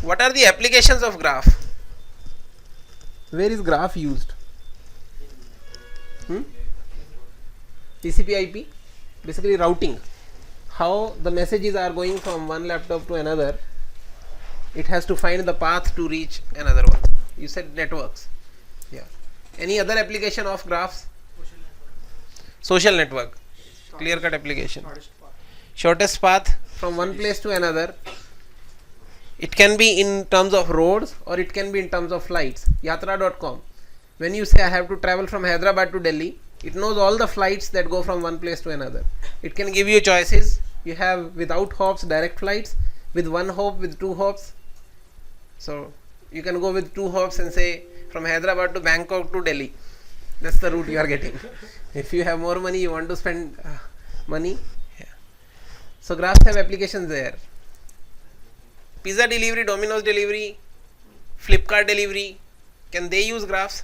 What are the applications of graph? Where is graph used? TCP/IP, basically routing. How the messages are going from one laptop to another, it has to find the path to reach another one. You said networks. Yeah. Any other application of graphs? Social network. Clear cut application. Shortest path from one place to another. It can be in terms of roads or it can be in terms of flights. Yatra.com. When you say I have to travel from Hyderabad to Delhi, it knows all the flights that go from one place to another. It can give you choices. You have without hops direct flights, with one hop, with two hops. So you can go with two hops and say from Hyderabad to Bangkok to Delhi. That's the route you are getting. If you have more money, you want to spend money. Yeah. So graphs have applications there. Pizza delivery, Domino's delivery, Flipkart delivery, can they use graphs?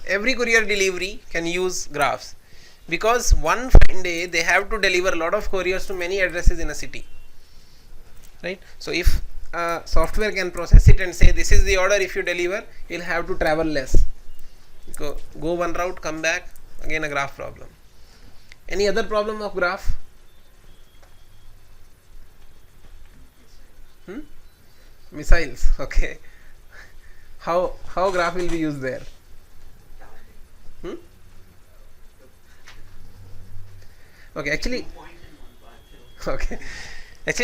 Every courier delivery can use graphs, because one fine day they have to deliver a lot of couriers to many addresses in a city, right? So if software can process it and say this is the order, if you deliver you'll have to travel less, go one route, come back, again a graph problem. Any other problem of graph? Missiles. Okay. How graph will be used there? Okay, actually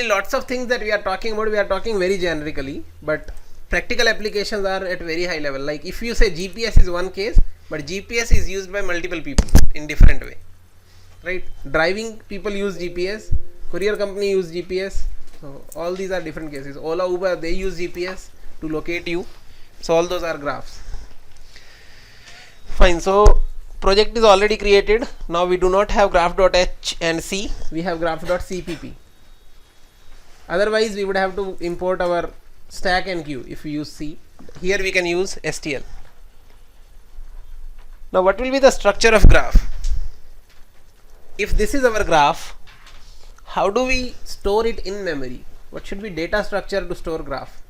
lots of things that we are talking about, we are talking very generically, but practical applications are at very high level. Like if you say GPS is one case, but GPS is used by multiple people in different way, right? Driving people use GPS, courier company use GPS. So all these are different cases. Ola, Uber, they use GPS to locate you. So all those are graphs. Fine. So project is already created. Now we do not have graph.h and c. We have graph.cpp. Otherwise we would have to import our stack and queue if we use C. Here we can use STL. Now what will be the structure of graph? If this is our graph, how do we store it in memory? What should be data structure to store graph?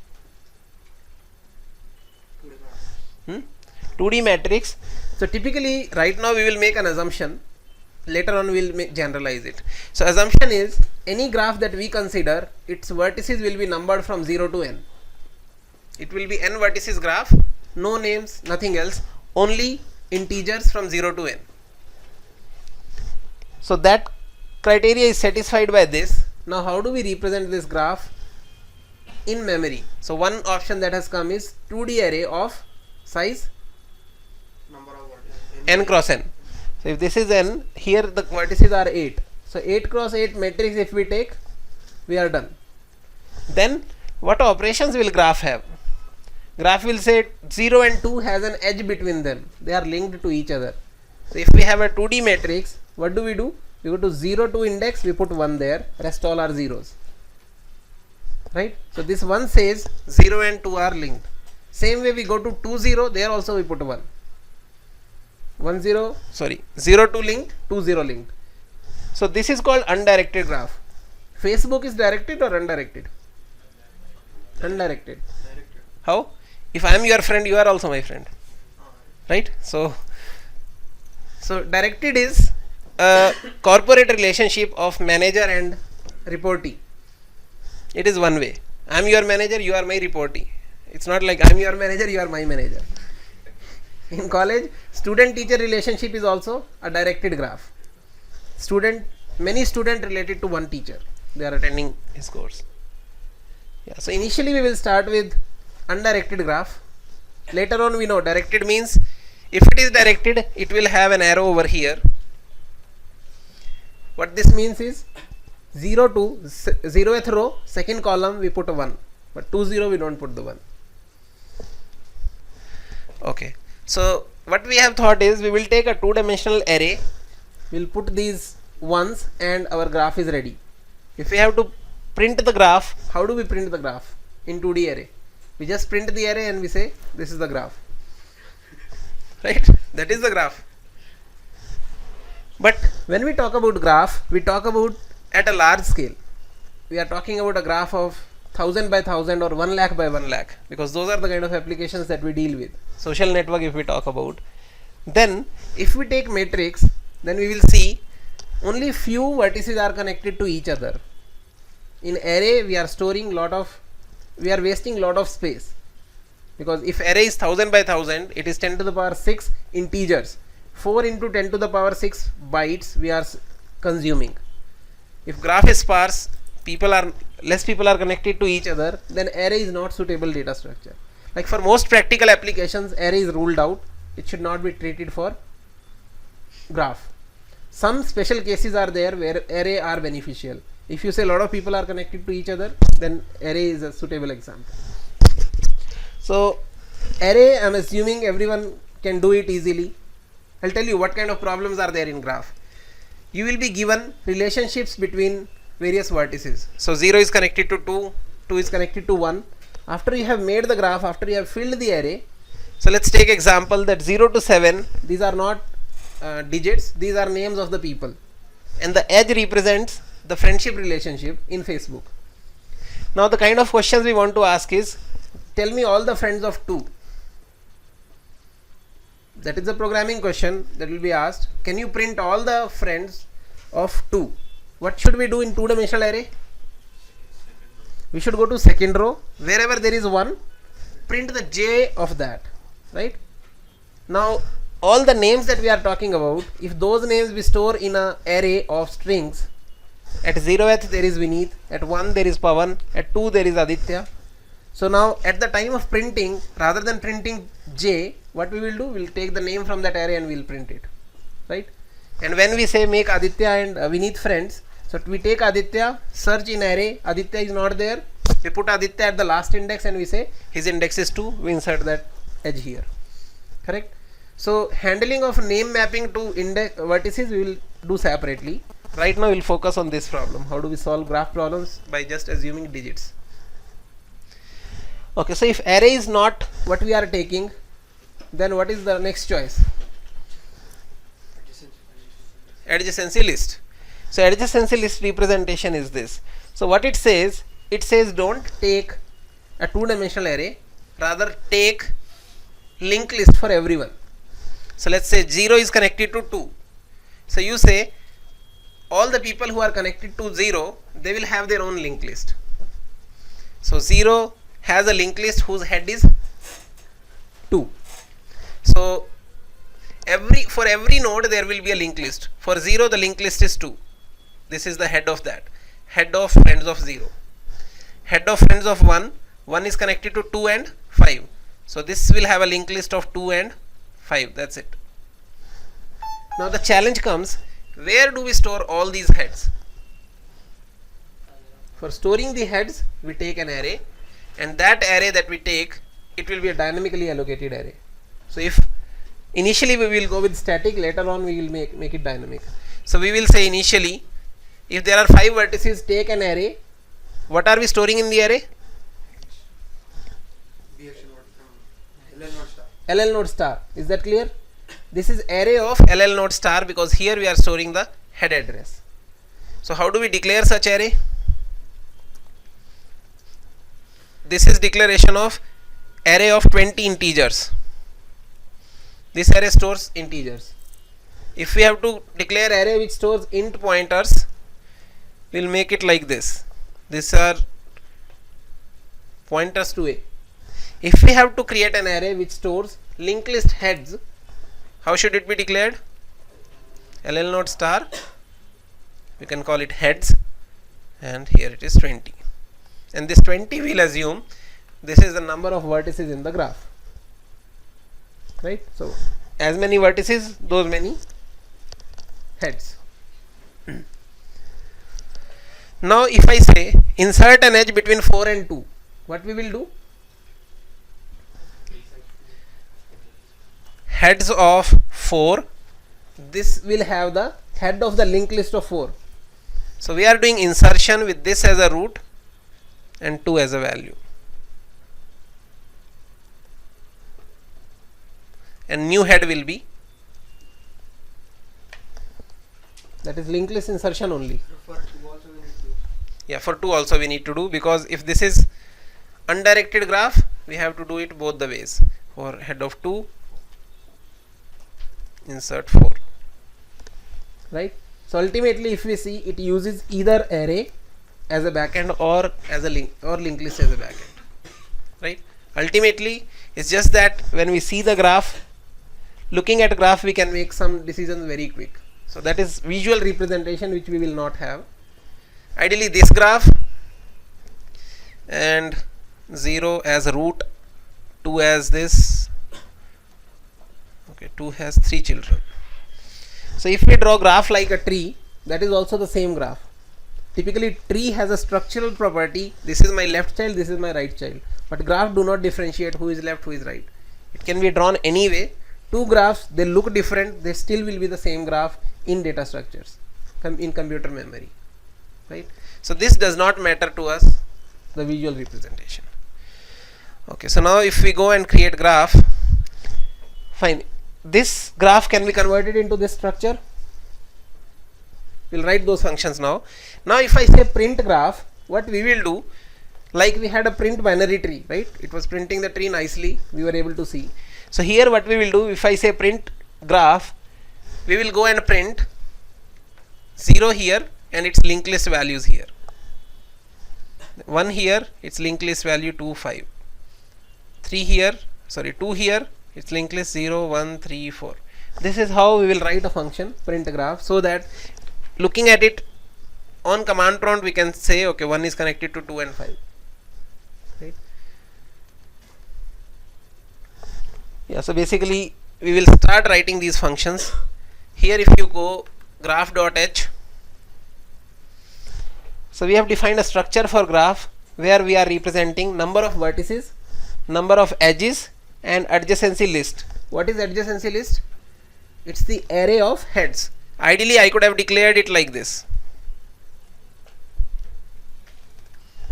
2D matrix. So typically right now we will make an assumption, later on we will generalize it. So assumption is any graph that we consider, its vertices will be numbered from 0 to n. It will be n vertices graph, no names, nothing else, only integers from 0 to n. So that criteria is satisfied by this. Now how do we represent this graph in memory? So one option that has come is 2D array of size n cross n. So if this is n, here the vertices are 8. So 8 cross 8 matrix if we take, we are done. Then what operations will graph have? Graph will say 0 and 2 has an edge between them. They are linked to each other. So if we have a 2D matrix, what do? We go to 0 to index, we put 1 there, rest all are zeros. Right? So this one says 0 and 2 are linked. Same way we go to 2 0, there also we put 1. 0 2 linked, 2 0 linked. So this is called undirected graph. Facebook is directed or undirected? Undirected. How? If I am your friend, you are also my friend, right? So directed is a corporate relationship of manager and reportee. It is one way. I am your manager, you are my reportee. It's not like I am your manager, you are my manager. In college, student-teacher relationship is also a directed graph. Many students related to one teacher. They are attending his course. Yeah. So initially we will start with undirected graph. Later on we know directed means if it is directed, it will have an arrow over here. What this means is 0 to 0th row, second column we put a 1, but 2 0 we don't put the 1. Okay. So what we have thought is we will take a 2-dimensional array, we will put these ones and our graph is ready. If we have to print the graph, how do we print the graph in 2D array? We just print the array and we say this is the graph, right? That is the graph. But when we talk about graph, we talk about at a large scale. We are talking about a graph of 1000 by 1000 or 1 lakh by 1 lakh, because those are the kind of applications that we deal with. Social network if we talk about. Then if we take matrix, then we will see only few vertices are connected to each other. In array we are wasting lot of space, because if array is 1000 by 1000, it is 10 to the power 6 integers. 4 into 10 to the power 6 bytes we are consuming. If graph is sparse, less people are connected to each other, then array is not suitable data structure. Like for most practical applications, array is ruled out. It should not be treated for graph. Some special cases are there where array are beneficial. If you say a lot of people are connected to each other, then array is a suitable example. So array, I am assuming everyone can do it easily. I'll tell you what kind of problems are there in graph. You will be given relationships between various vertices. So 0 is connected to 2, 2 is connected to 1. After you have made the graph, after you have filled the array, so let's take example that 0 to 7, these are not digits, these are names of the people, and the edge represents the friendship relationship in Facebook. Now the kind of questions we want to ask is, tell me all the friends of 2. That is a programming question that will be asked. Can you print all the friends of 2? What should we do in two-dimensional array? We should go to second row. Wherever there is 1, print the j of that, right? Now all the names that we are talking about, if those names we store in an array of strings, at 0th there is Vineet, at 1 there is Pawan, at 2 there is Aditya. So now at the time of printing, rather than printing j, what we will do, we will take the name from that array and we will print it, right? And when we say make Aditya and Vineet friends, so we take Aditya, search in array, Aditya is not there, we put Aditya at the last index and we say his index is 2, we insert that edge here, correct? So handling of name mapping to index vertices we will do separately. Right now we will focus on this problem. How do we solve graph problems? By just assuming digits. Okay, so if array is not what we are taking, then what is the next choice? Adjacency list. So adjacency list representation is this. So what it says don't take a two-dimensional array, rather take linked list for everyone. So let's say 0 is connected to 2. So you say all the people who are connected to 0, they will have their own linked list. So 0 has a linked list whose head is 2. So for every node there will be a linked list. For 0 the linked list is 2. This is the head of that. Head of friends of 0. Head of friends of 1. 1 is connected to 2 and 5. So this will have a linked list of 2 and 5. That's it. Now the challenge comes, where do we store all these heads? For storing the heads, we take an array, and that array that we take, it will be a dynamically allocated array. So if initially we will go with static, later on we will make it dynamic. So we will say initially, if there are 5 vertices, take an array. What are we storing in the array? LL node star. Is that clear? This is array of LL node star, because here we are storing the head address. So how do we declare such array? This is declaration of array of 20 integers. This array stores integers. If we have to declare array which stores int pointers, we will make it like this. These are pointers to a. If we have to create an array which stores linked list heads, how should it be declared? LL node star, we can call it heads, and here it is 20. And this 20 we will assume this is the number of vertices in the graph, right? So as many vertices, those many heads. Now if I say insert an edge between 4 and 2, what we will do? Heads of 4, this will have the head of the linked list of 4. So we are doing insertion with this as a root and 2 as a value, and new head will be, that is linked list insertion only. Yeah, for 2 also we need to do, because if this is undirected graph, we have to do it both the ways. For head of 2, insert 4. Right? So ultimately, if we see, it uses either array as a backend or as a linked list as a backend. Right? Ultimately, it's just that when we see the graph, looking at graph, we can make some decisions very quick. So that is visual representation, which we will not have. Ideally, this graph and 0 as root, 2 as this. Okay, 2 has 3 children. So if we draw graph like a tree, that is also the same graph. Typically, tree has a structural property. This is my left child, this is my right child. But graph do not differentiate who is left, who is right. It can be drawn anyway. Two graphs, they look different, they still will be the same graph in data structures, in computer memory. Right? So this does not matter to us, the visual representation. Okay, so now if we go and create graph, fine. This graph can be converted into this structure. We'll write those functions now. Now if I say print graph, what we will do, like we had a print binary tree, right? It was printing the tree nicely, we were able to see. So here what we will do, if I say print graph, we will go and print 0 here and its linked list values here. 1 here, its linked list value 2, 5. 3 here, sorry, 2 here, its linked list 0, 1, 3, 4. This is how we will write a function print graph, so that looking at it on command prompt we can say, okay, 1 is connected to 2 and 5. Right? Yeah, so basically we will start writing these functions. Here if you go graph.h, so we have defined a structure for graph where we are representing number of vertices, number of edges, and adjacency list. What is adjacency list? It's the array of heads. Ideally, I could have declared it like this.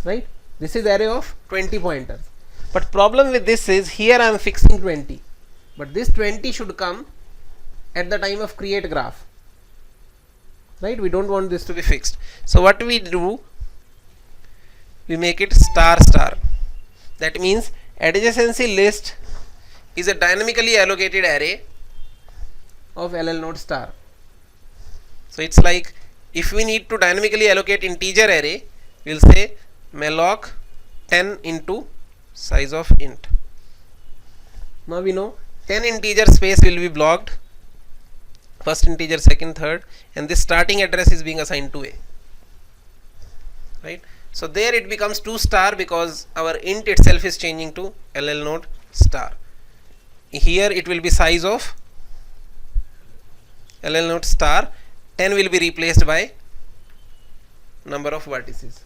Right? This is array of 20 pointers. But problem with this is, here I am fixing 20. But this 20 should come at the time of create graph. Right? We don't want this to be fixed. So what we do, we make it star star. That means adjacency list is a dynamically allocated array of LL node star. So it's like, if we need to dynamically allocate integer array, we'll say malloc 10 into size of int. Now we know 10 integer space will be blocked, first integer, second, third, and this starting address is being assigned to a. Right? So there it becomes 2 star because our int itself is changing to LL node star. Here it will be size of LL node star, 10 will be replaced by number of vertices.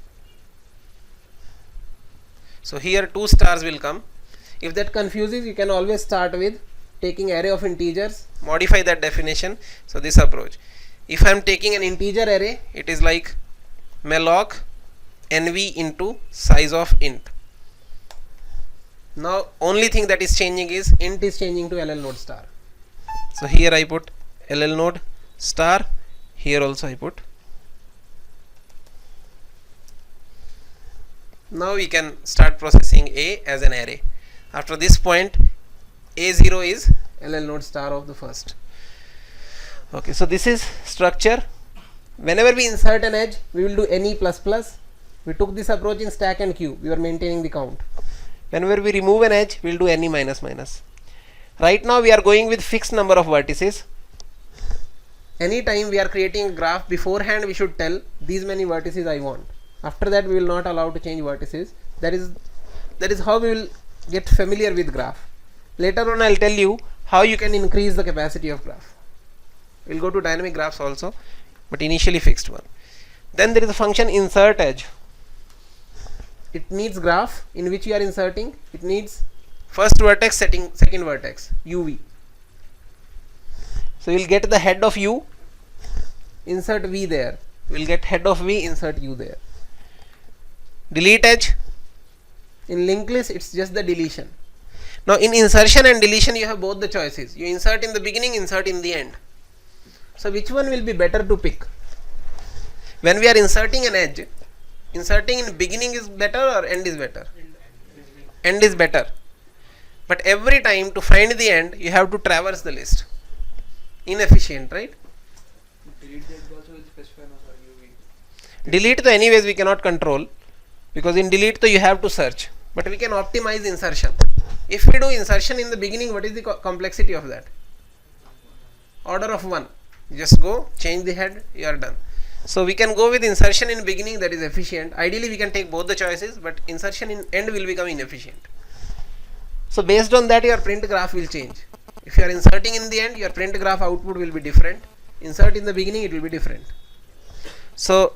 So here 2 stars will come. If that confuses, you can always start with taking array of integers, modify that definition. So this approach. If I am taking an integer array, it is like malloc nv into size of int. Now only thing that is changing is int is changing to LL node star. So here I put LL node star, here also I put. Now we can start processing A as an array. After this point, A0 is LL node star of the first. Okay, so this is structure. Whenever we insert an edge, we will do any plus plus. We took this approach in stack and queue. We are maintaining the count. Whenever we remove an edge, we will do any minus minus. Right now we are going with fixed number of vertices. Anytime we are creating a graph, beforehand we should tell these many vertices I want. After that we will not allow to change vertices. That is how we will get familiar with graph. Later on I will tell you how you can increase the capacity of graph. We will go to dynamic graphs also, but initially fixed one. Then there is a function insert edge. It needs graph in which you are inserting. It needs first vertex, second vertex, UV. So you will get the head of U, insert V there. You will get head of V, insert U there. Delete edge. In linked list, it's just the deletion. Now in insertion and deletion, you have both the choices. You insert in the beginning, insert in the end. So which one will be better to pick? When we are inserting an edge, Inserting in beginning is better or end is better? End is better. But every time to find the end, you have to traverse the list. Inefficient, right? Delete the anyways we cannot control, because in delete you have to search, but we can optimize insertion. If we do insertion in the beginning, what is the complexity of that? Order of 1. Just go, change the head, you are done. So we can go with insertion in beginning, that is efficient. Ideally we can take both the choices, but insertion in end will become inefficient. So based on that your print graph will change. If you are inserting in the end, your print graph output will be different. Insert in the beginning, it will be different. So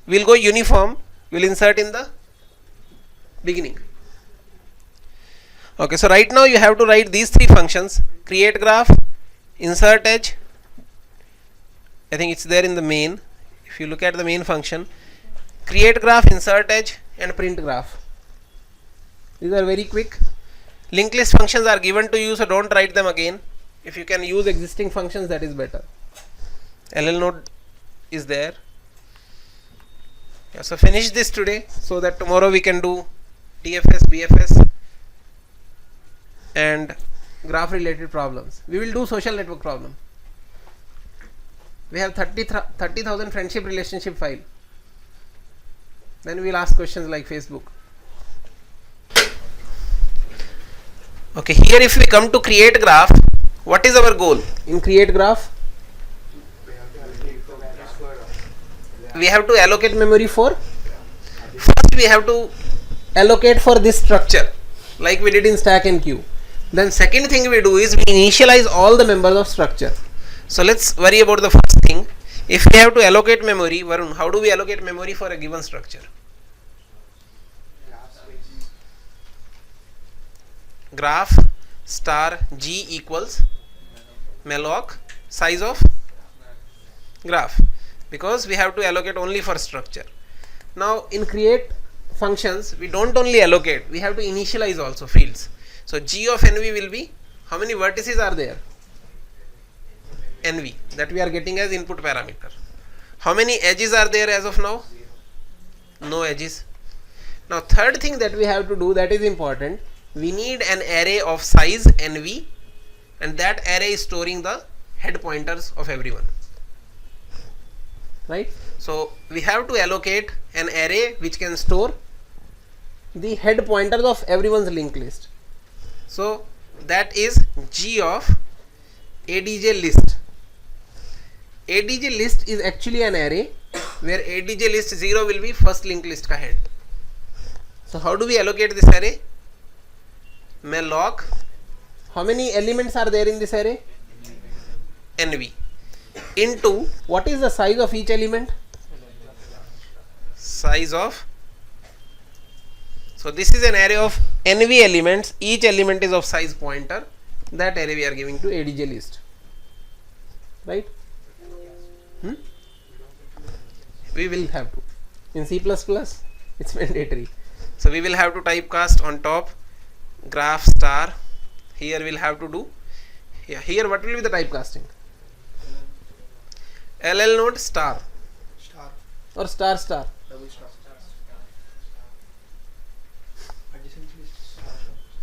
we'll go uniform, we'll insert in the beginning. Okay, so right now you have to write these 3 functions: create graph, insert edge. I think it's there in the main. If you look at the main function, create graph, insert edge and print graph. These are very quick. Linked list functions are given to you, so don't write them again. If you can use existing functions, that is better. LL node is there. Yeah, so finish this today so that tomorrow we can do TFS, BFS and graph related problems. We will do social network problem. We have 30,000 friendship relationship file. Then we will ask questions like Facebook. Okay, here if we come to create graph, what is our goal in create graph? We have to allocate memory for, first we have to allocate for this structure like we did in stack and queue. Then second thing we do is we initialize all the members of structure. So let's worry about the first thing. If we have to allocate memory, Varun, how do we allocate memory for a given structure? Graph star G equals malloc size of graph, because we have to allocate only for structure. Now in create functions, we don't only allocate, we have to initialize also fields. So G of NV will be, how many vertices are there? NV, that we are getting as input parameter. How many edges are there as of now? No edges. Now third thing that we have to do, that is important, we need an array of size NV, and that array is storing the head pointers of everyone. Right? So we have to allocate an array which can store the head pointers of everyone's linked list. So that is G of ADJ list. ADJ list is actually an array where ADJ list 0 will be first linked list ka head. So how do we allocate this array? Malloc, how many elements are there in this array? NV into, what is the size of each element? Size of, so this is an array of NV elements, each element is of size pointer, that array we are giving to ADJ list. Right? We will have to. In C++, it's mandatory. So we will have to typecast on top graph star. Here we'll have to do, yeah, here what will be the typecasting? LL node star or star star.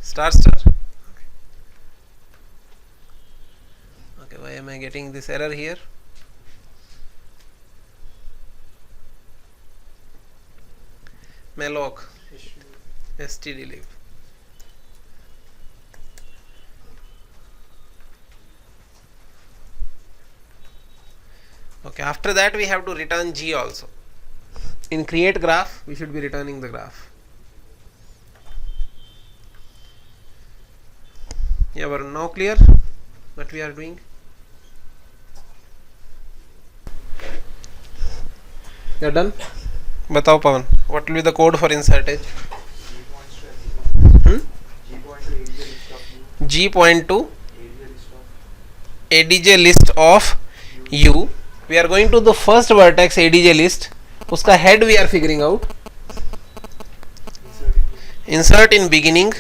Star star. Okay, why am I getting this error here? Malloc stdlib. Okay, after that we have to return G also. In create graph, we should be returning the graph. Yeah, but now clear what we are doing? You are done? Batao Pawan, what will be the code for insert edge? G point to ADJ list of U. We are going to the first vertex ADJ list. Uska head we are figuring out. Insert in beginning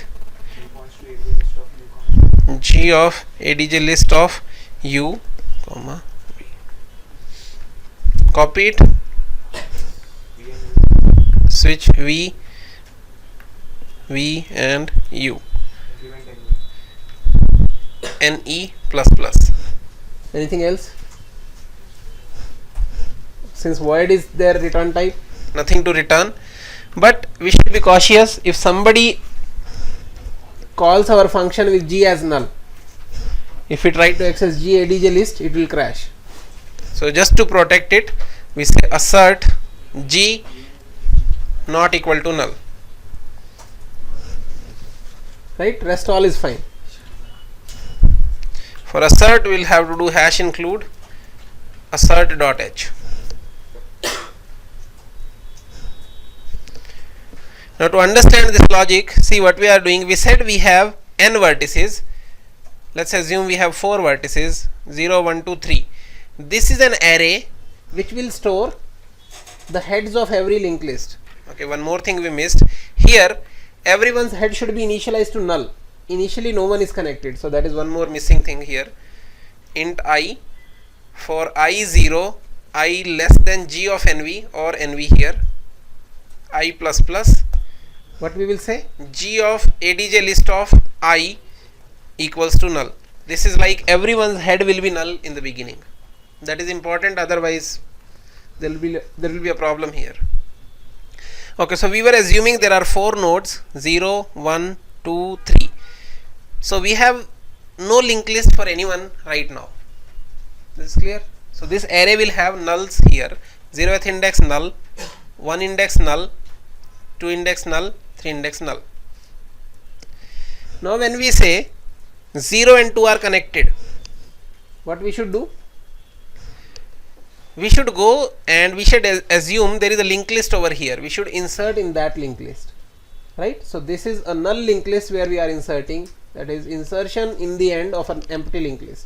G of ADJ list of U, comma, copy it, switch V and U NE plus plus. Anything else? Since void is their return type, nothing to return, but we should be cautious. If somebody calls our function with G as null, if we try to access G ADJ list, it will crash. So just to protect it, we say assert G not equal to null. Right? Rest all is fine. For assert, we will have to do hash include assert.h. Now to understand this logic, see what we are doing. We said we have n vertices. Let's assume we have 4 vertices, 0, 1, 2, 3. This is an array which will store the heads of every linked list. Okay, one more thing we missed. Here, everyone's head should be initialized to null. Initially, no one is connected. So that is one more missing thing here. Int I for I0, I less than G of NV or NV here, I plus plus. What we will say? G of ADJ list of I equals to null. This is like everyone's head will be null in the beginning. That is important, otherwise there will be a problem here. Okay, so we were assuming there are 4 nodes, 0, 1, 2, 3. So we have no linked list for anyone right now. This is clear? So this array will have nulls here. 0th index null, 1 index null, 2 index null, 3 index null. Now when we say 0 and 2 are connected, what we should do? We should go and we should assume there is a linked list over here. We should insert in that linked list, right? So this is a null linked list where we are inserting, that is insertion in the end of an empty linked list.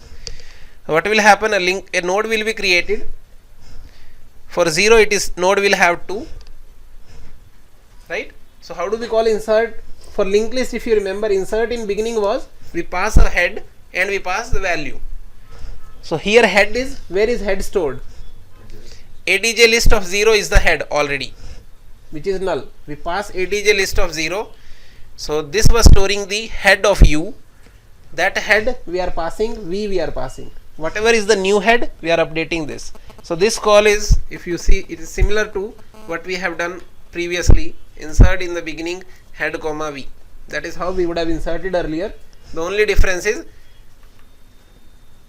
What will happen? A node will be created. For 0 it is node will have 2, right? So how do we call insert? For linked list, if you remember, insert in beginning was we pass a head and we pass the value. So here head is, where is head stored? ADJ list of 0 is the head already, which is null. We pass ADJ list of 0. So this was storing the head of U. That head we are passing, V we are passing. Whatever is the new head, we are updating this. So this call is, if you see, it is similar to what we have done previously. Insert in the beginning head comma V. That is how we would have inserted earlier. The only difference is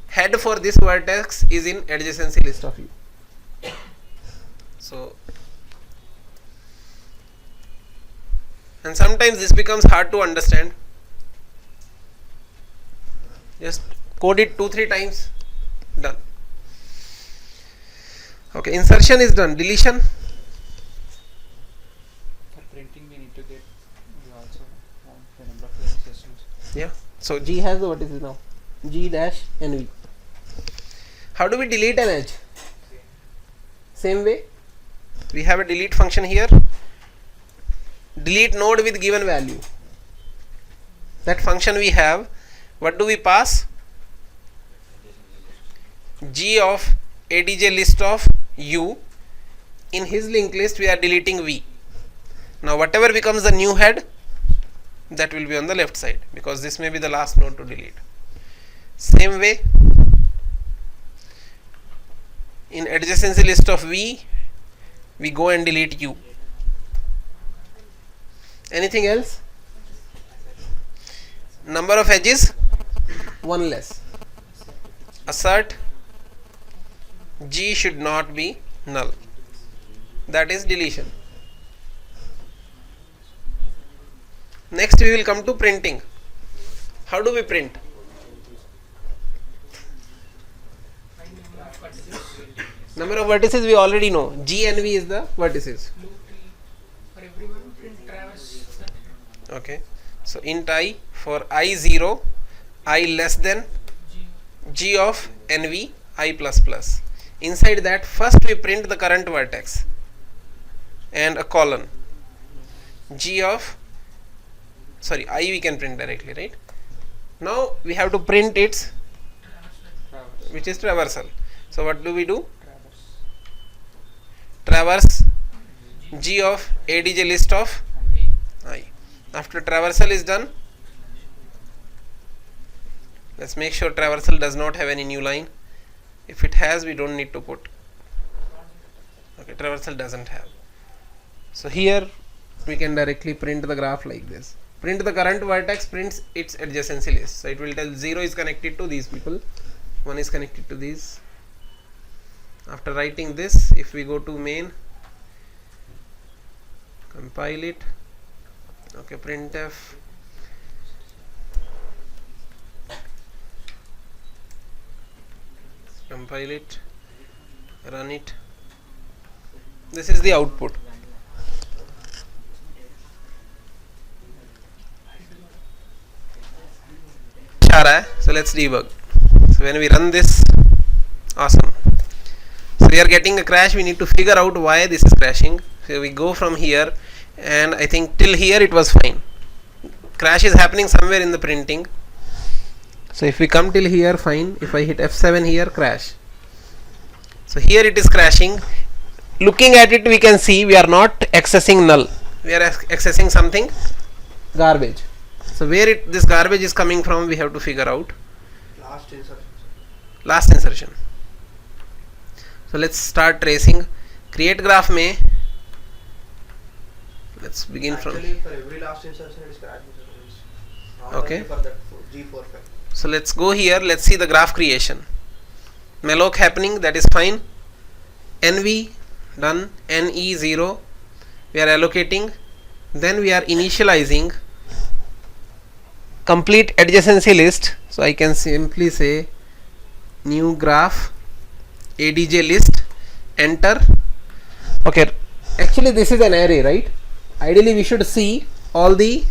head for this vertex is in adjacency list of U. So, and sometimes this becomes hard to understand. Just code it 2-3 times, done. Okay, insertion is done. Deletion. For printing, we need to get, we also want the number of sessions. Yeah. So G has what is it now? G dash NV. How do we delete an edge? Same way. We have a delete function here. Delete node with given value. That function we have. What do we pass? G of ADJ list of U. In his linked list we are deleting V. Now whatever becomes the new head, that will be on the left side, because this may be the last node to delete. Same way, in adjacency list of V, we go and delete U. Anything else? Number of edges, 1 less. Assert G should not be null. That is deletion. Next we will come to printing. How do we print? Number of vertices we already know. G and V is the vertices. For everyone, print traverse. Okay. So int I for I0, I less than G of NV, I plus plus. Inside that, first we print the current vertex and a colon. G of, sorry, I we can print directly, right? Now we have to print its, which is traversal. So what do we do? Traverse. Traverse G of ADJ list of I. After traversal is done, let's make sure traversal does not have any new line. If it has, we don't need to put. Okay, traversal doesn't have. So here we can directly print the graph like this. Print the current vertex, prints its adjacency list. So it will tell 0 is connected to these people, 1 is connected to these. After writing this, if we go to main, compile it, okay, printf compile it, run it. This is the output. So let's debug. So when we run this, awesome. So we are getting a crash. We need to figure out why this is crashing. So we go from here, and I think till here it was fine. Crash is happening somewhere in the printing. So if we come till here, fine. If I hit F7 here, crash. So here it is crashing. Looking at it, we can see we are not accessing null. We are accessing something garbage. So where this garbage is coming from, we have to figure out. Last insertion. So let's start tracing. Create graph may. Let's begin Actually, from. for every last insertion, it is crashing. Not Okay. only for that G4 file. So let's go here. Let's see the graph creation. Malloc happening. That is fine. NV done. NE0. We are allocating. Then we are initializing complete adjacency list. So I can simply say new graph ADJ list, enter. Okay, actually this is an array, right? Ideally we should see all the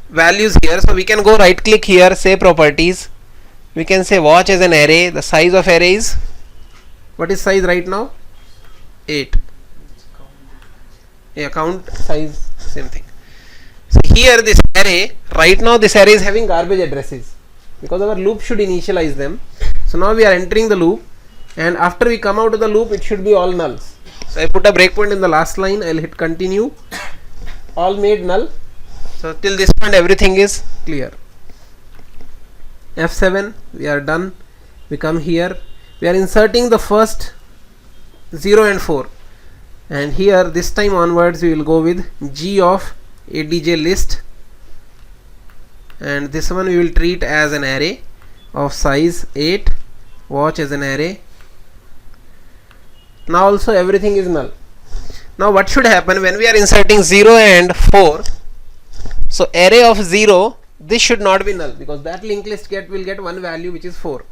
values here. So we can go right click here, say properties. We can say watch as an array. The size of array is, what is size right now? 8. Yeah, count size, same thing. So here this array, right now this array is having garbage addresses because our loop should initialize them. So now we are entering the loop, and after we come out of the loop, it should be all nulls. So I put a breakpoint in the last line. I'll hit continue. All made null. So till this point everything is clear. F7, we are done. We come here. We are inserting the first 0 and 4, and here this time onwards we will go with G of ADJ list, and this one we will treat as an array of size 8, watch as an array. Now also everything is null. Now what should happen when we are inserting 0 and 4? So array of 0, this should not be null because that linked list will get one value, which is 4.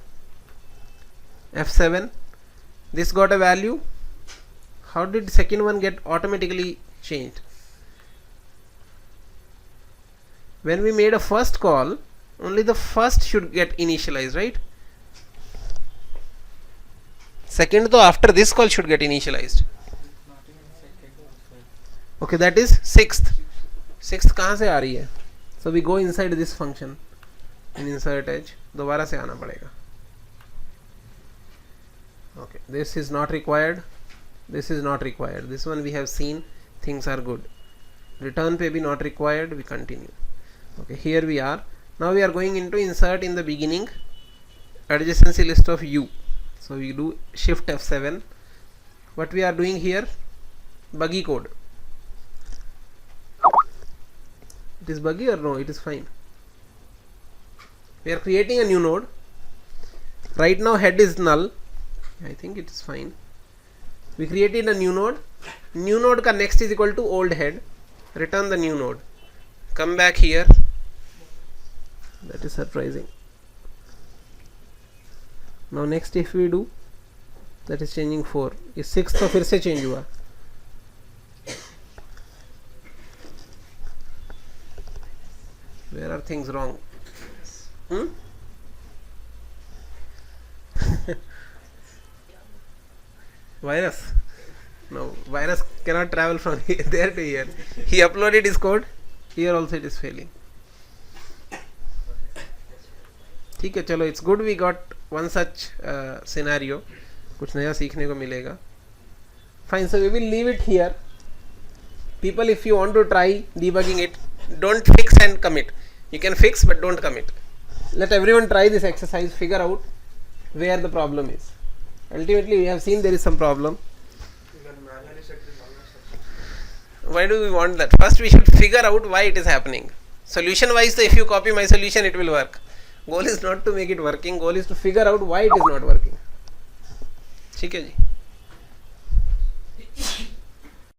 F7, this got a value. How did second one get automatically changed? When we made a first call, only the first should get initialized, right? Second, though, after this call should get initialized. Okay, that is sixth. Sixth कहाँ से आ रही है? So we go inside this function in insert edge. दोबारा से आना पड़ेगा. Okay, this is not required. This is not required. This one we have seen. Things are good. Return पे भी not required. We continue. Okay, here we are. Now we are going into insert in the beginning adjacency list of U. So we do shift F7. What we are doing here? Buggy code. It is buggy or no? It is fine. We are creating a new node. Right now head is null. I think it is fine. We created a new node. New node ka next is equal to old head. Return the new node. Come back here. That is surprising. Now next if we do, that is changing 4. Is 6 तो फिर से change हुआ. Where are things wrong? Virus? No, virus cannot travel from there to here. He uploaded his code. Here also it is failing. ठीक है, चलो, it's good we got one such scenario. कुछ नया सीखने को मिलेगा. Fine, so we will leave it here. People, if you want to try debugging it, don't fix and commit. You can fix but don't commit. Let everyone try this exercise, figure out where the problem is. Ultimately, we have seen there is some problem. You can manually set this all instructions. Why do we want that? First, we should figure out why it is happening. Solution wise, if you copy my solution, it will work. Goal is not to make it working. Goal is to figure out why it is not working. ठीक है जी.